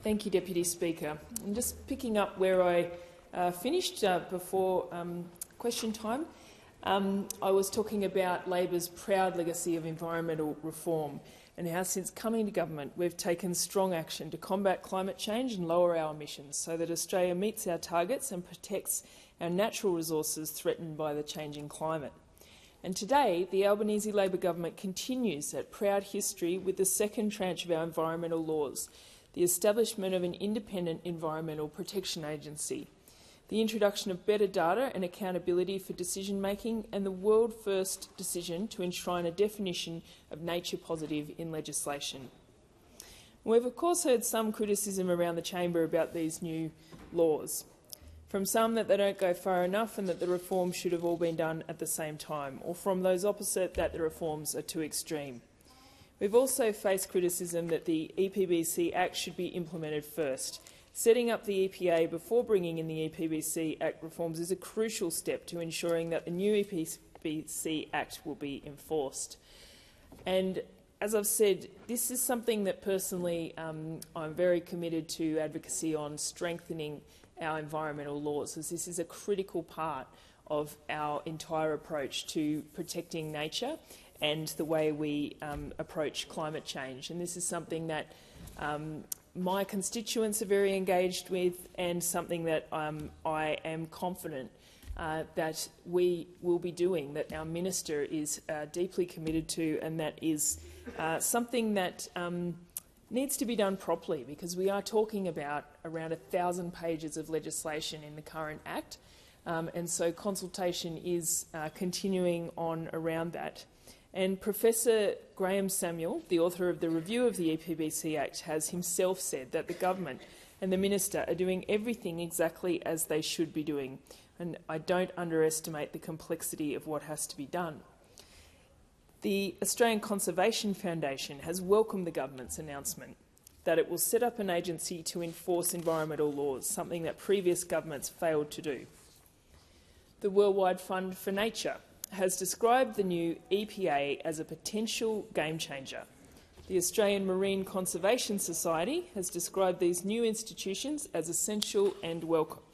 Thank you, Deputy Speaker. I'm just picking up where I finished before question time. I was talking about Labor's proud legacy of environmental reform and how since coming to government we've taken strong action to combat climate change and lower our emissions so that Australia meets our targets and protects our natural resources threatened by the changing climate. And today, the Albanese Labor government continues that proud history with the second tranche of our environmental laws, the establishment of an independent environmental protection agency, the introduction of better data and accountability for decision-making, and the world-first decision to enshrine a definition of nature positive in legislation. We've of course heard some criticism around the chamber about these new laws, from some that they don't go far enough and that the reforms should have all been done at the same time, or from those opposite that the reforms are too extreme. We've also faced criticism that the EPBC Act should be implemented first. Setting up the EPA before bringing in the EPBC Act reforms is a crucial step to ensuring that the new EPBC Act will be enforced. And as I've said, this is something that personally I'm very committed to advocacy on strengthening our environmental laws, as this is a critical part of our entire approach to protecting nature and the way we approach climate change. And this is something that my constituents are very engaged with, and something that I am confident that we will be doing, that our minister is deeply committed to, and that is something that needs to be done properly, because we are talking about around 1,000 pages of legislation in the current Act, and so consultation is continuing on around that. And Professor Graham Samuel, the author of the review of the EPBC Act, has himself said that the government and the minister are doing everything exactly as they should be doing, and I don't underestimate the complexity of what has to be done. The Australian Conservation Foundation has welcomed the government's announcement that it will set up an agency to enforce environmental laws, something that previous governments failed to do. The Worldwide Fund for Nature has described the new EPA as a potential game changer. The Australian Marine Conservation Society has described these new institutions as essential and welcome.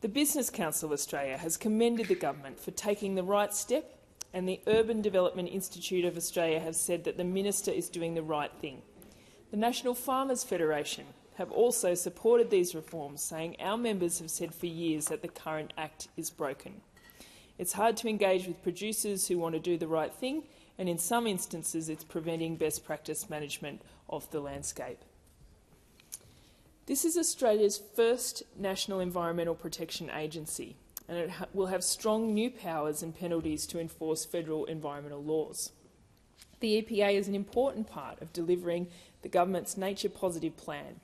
The Business Council of Australia has commended the government for taking the right step, and the Urban Development Institute of Australia have said that the minister is doing the right thing. The National Farmers Federation have also supported these reforms, saying our members have said for years that the current Act is broken. It's hard to engage with producers who want to do the right thing, and in some instances it's preventing best practice management of the landscape. This is Australia's first National Environmental Protection Agency, and it will have strong new powers and penalties to enforce federal environmental laws. The EPA is an important part of delivering the government's nature positive plan,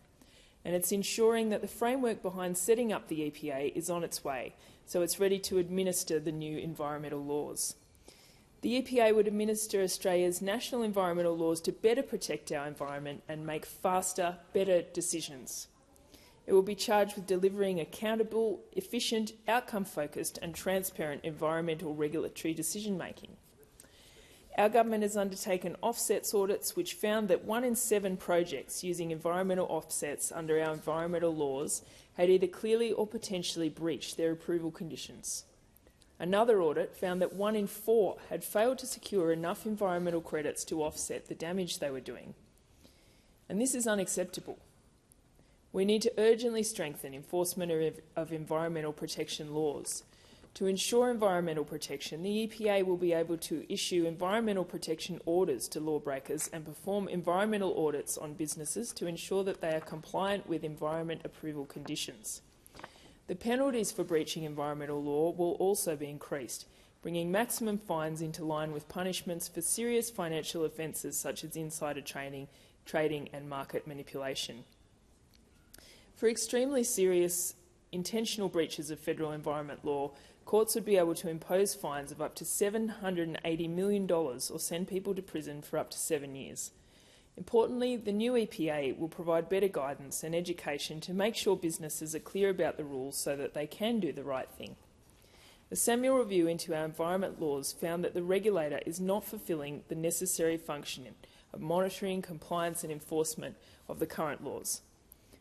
and it's ensuring that the framework behind setting up the EPA is on its way, so it's ready to administer the new environmental laws. The EPA would administer Australia's national environmental laws to better protect our environment and make faster, better decisions. It will be charged with delivering accountable, efficient, outcome-focused and transparent environmental regulatory decision-making. Our government has undertaken offsets audits which found that 1 in 7 projects using environmental offsets under our environmental laws had either clearly or potentially breached their approval conditions. Another audit found that 1 in 4 had failed to secure enough environmental credits to offset the damage they were doing. And this is unacceptable. We need to urgently strengthen enforcement of environmental protection laws. To ensure environmental protection, the EPA will be able to issue environmental protection orders to lawbreakers and perform environmental audits on businesses to ensure that they are compliant with environment approval conditions. The penalties for breaching environmental law will also be increased, bringing maximum fines into line with punishments for serious financial offences such as insider trading and market manipulation. For extremely serious intentional breaches of federal environment law, courts would be able to impose fines of up to $780 million or send people to prison for up to 7 years. Importantly, the new EPA will provide better guidance and education to make sure businesses are clear about the rules so that they can do the right thing. The Samuel review into our environment laws found that the regulator is not fulfilling the necessary function of monitoring, compliance and enforcement of the current laws.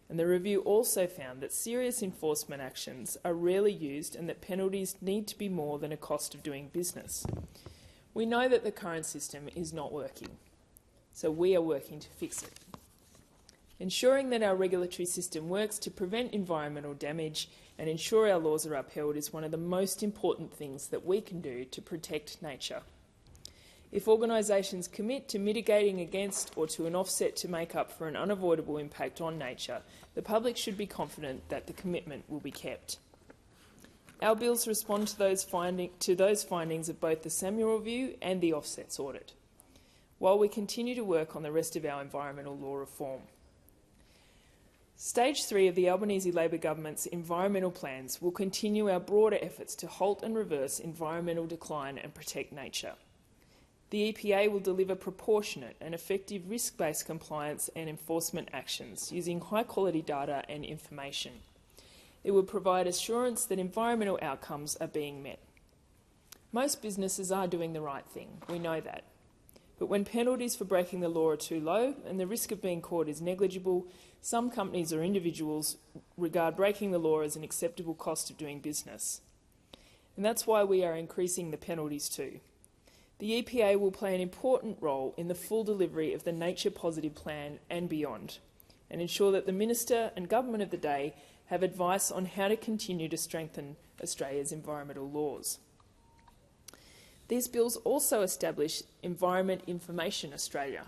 And the review also found that serious enforcement actions are rarely used and that penalties need to be more than a cost of doing business. We know that the current system is not working, so we are working to fix it. Ensuring that our regulatory system works to prevent environmental damage and ensure our laws are upheld is one of the most important things that we can do to protect nature. If organisations commit to mitigating against or to an offset to make up for an unavoidable impact on nature, the public should be confident that the commitment will be kept. Our bills respond to those findings of both the Samuel Review and the Offsets Audit, while we continue to work on the rest of our environmental law reform. Stage 3 of the Albanese Labor Government's environmental plans will continue our broader efforts to halt and reverse environmental decline and protect nature. The EPA will deliver proportionate and effective risk-based compliance and enforcement actions using high-quality data and information. It will provide assurance that environmental outcomes are being met. Most businesses are doing the right thing, we know that. But when penalties for breaking the law are too low and the risk of being caught is negligible, some companies or individuals regard breaking the law as an acceptable cost of doing business. And that's why we are increasing the penalties too. The EPA will play an important role in the full delivery of the Nature Positive Plan and beyond, and ensure that the Minister and Government of the day have advice on how to continue to strengthen Australia's environmental laws. These bills also establish Environment Information Australia.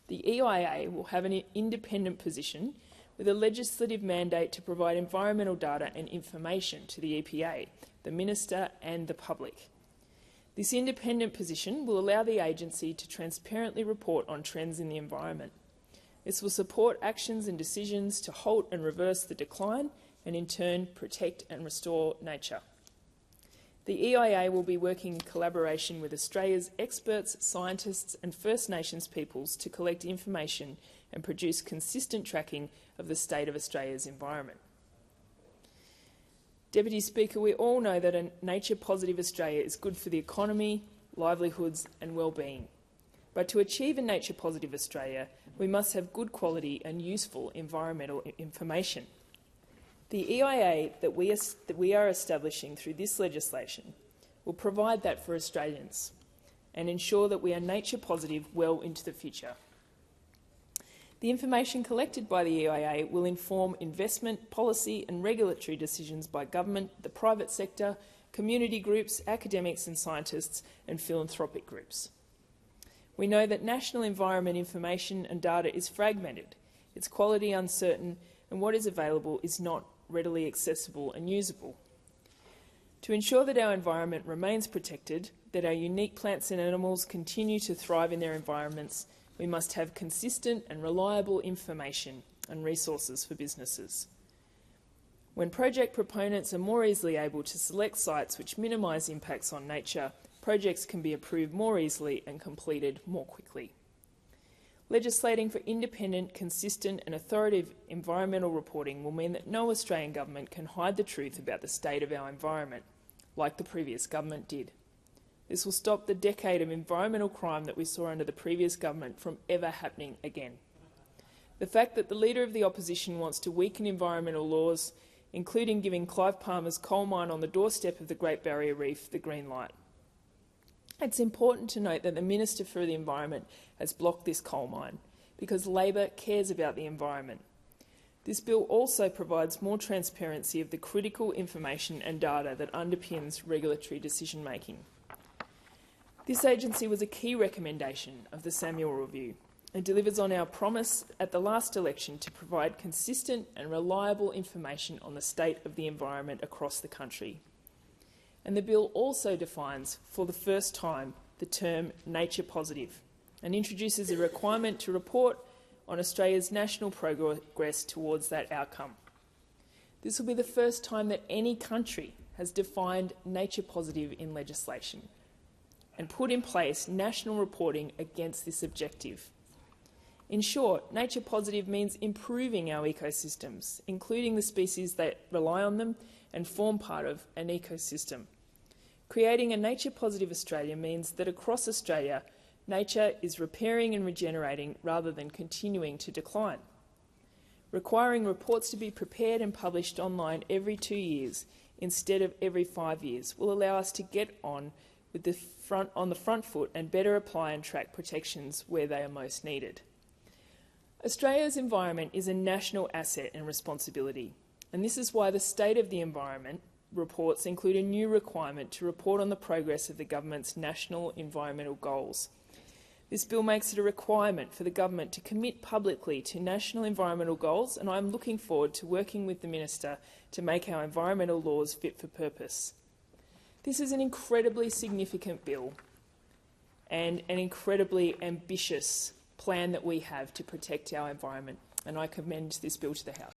The EIA will have an independent position with a legislative mandate to provide environmental data and information to the EPA, the Minister and the public. This independent position will allow the agency to transparently report on trends in the environment. This will support actions and decisions to halt and reverse the decline and in turn protect and restore nature. The EIA will be working in collaboration with Australia's experts, scientists and First Nations peoples to collect information and produce consistent tracking of the state of Australia's environment. Deputy Speaker, we all know that a nature-positive Australia is good for the economy, livelihoods and well-being. But to achieve a nature-positive Australia, we must have good quality and useful environmental information. The EIA that we are establishing through this legislation will provide that for Australians and ensure that we are nature-positive well into the future. The information collected by the EIA will inform investment, policy and regulatory decisions by government, the private sector, community groups, academics and scientists and philanthropic groups. We know that national environment information and data is fragmented, its quality uncertain and what is available is not readily accessible and usable. To ensure that our environment remains protected, that our unique plants and animals continue to thrive in their environments, we must have consistent and reliable information and resources for businesses. When project proponents are more easily able to select sites which minimise impacts on nature, projects can be approved more easily and completed more quickly. Legislating for independent, consistent and authoritative environmental reporting will mean that no Australian government can hide the truth about the state of our environment, like the previous government did. This will stop the decade of environmental crime that we saw under the previous government from ever happening again. The fact that the Leader of the Opposition wants to weaken environmental laws, including giving Clive Palmer's coal mine on the doorstep of the Great Barrier Reef the green light. It's important to note that the Minister for the Environment has blocked this coal mine because Labor cares about the environment. This bill also provides more transparency of the critical information and data that underpins regulatory decision-making. This agency was a key recommendation of the Samuel Review and delivers on our promise at the last election to provide consistent and reliable information on the state of the environment across the country. And the bill also defines, for the first time, the term nature positive and introduces a requirement to report on Australia's national progress towards that outcome. This will be the first time that any country has defined nature positive in legislation and put in place national reporting against this objective. In short, nature positive means improving our ecosystems, including the species that rely on them and form part of an ecosystem. Creating a nature positive Australia means that across Australia, Nature is repairing and regenerating rather than continuing to decline. Requiring reports to be prepared and published online every 2 years instead of every 5 years will allow us to get on the front foot and better apply and track protections where they are most needed. Australia's environment is a national asset and responsibility, and this is why the State of the Environment reports include a new requirement to report on the progress of the government's national environmental goals. This bill makes it a requirement for the government to commit publicly to national environmental goals, and I'm looking forward to working with the Minister to make our environmental laws fit for purpose. This is an incredibly significant bill and an incredibly ambitious plan that we have to protect our environment, and I commend this bill to the House.